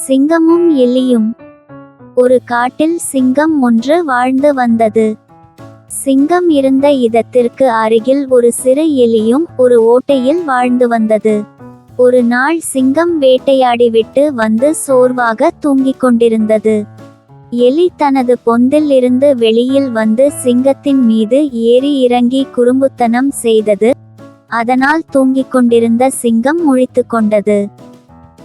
சிங்கமும் எலியும். ஒரு காட்டில் சிங்கம் ஒன்று வாழ்ந்து வந்தது. சிங்கம் இருந்த இடத்திற்கு அருகில் ஒரு சிறு எலியும் ஒரு ஓட்டையில் வாழ்ந்து வந்தது. ஒரு நாள் சிங்கம் வேட்டையாடிவிட்டு வந்து சோர்வாக தூங்கிக் கொண்டிருந்தது. எலி தனது பொந்தில் இருந்து வெளியில் வந்து சிங்கத்தின் மீது ஏறி இறங்கி குறும்புத்தனம் செய்தது. அதனால் தூங்கிக் கொண்டிருந்த சிங்கம் முழித்து கொண்டது.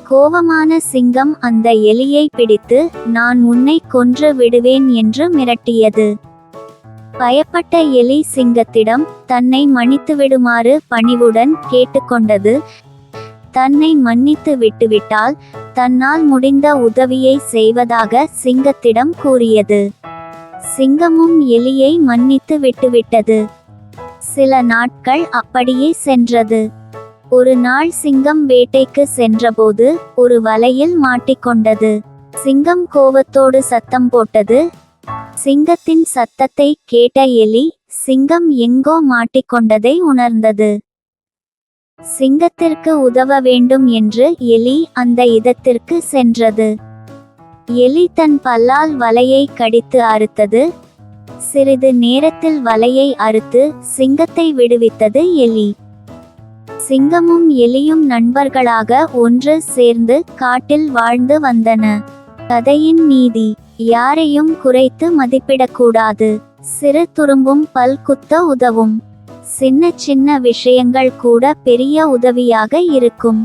கோபமான சிங்கம் அந்த எலியை பிடித்து, நான் உன்னை கொன்று விடுவேன் என்று மிரட்டியது. பயப்பட்ட எலி சிங்கத்திடம் தன்னை மன்னித்துவிடுமாறு பணிவுடன் கேட்டுக்கொண்டது. தன்னை மன்னித்து விட்டுவிட்டால் தன்னால் முடிந்த உதவியை செய்வதாக சிங்கத்திடம் கூறியது. சிங்கமும் எலியை மன்னித்து விட்டுவிட்டது. சில நாட்கள் அப்படியே சென்றது. ஒரு நாள் சிங்கம் வேட்டைக்கு சென்றபோது ஒரு வலையில் மாட்டிக்கொண்டது. சிங்கம் கோபத்தோடு சத்தம் போட்டது. சிங்கத்தின் சத்தத்தை கேட்ட எலி சிங்கம் எங்கோ மாட்டிக்கொண்டதை உணர்ந்தது. சிங்கத்திற்கு உதவ வேண்டும் என்று எலி அந்த இடத்திற்கு சென்றது. எலி தன் பல்லால் வலையை கடித்து அறுத்தது. சிறிது நேரத்தில் வலையை அறுத்து சிங்கத்தை விடுவித்தது எலி. சிங்கமும் எலியும் நண்பர்களாக ஒன்று சேர்ந்து காட்டில் வாழ்ந்து வந்தன. கதையின் நீதி: யாரையும் குறைத்து மதிப்பிடக்கூடாது. சிறு துரும்பும் பல் குத்த உதவும். சின்ன சின்ன விஷயங்கள் கூட பெரிய உதவியாக இருக்கும்.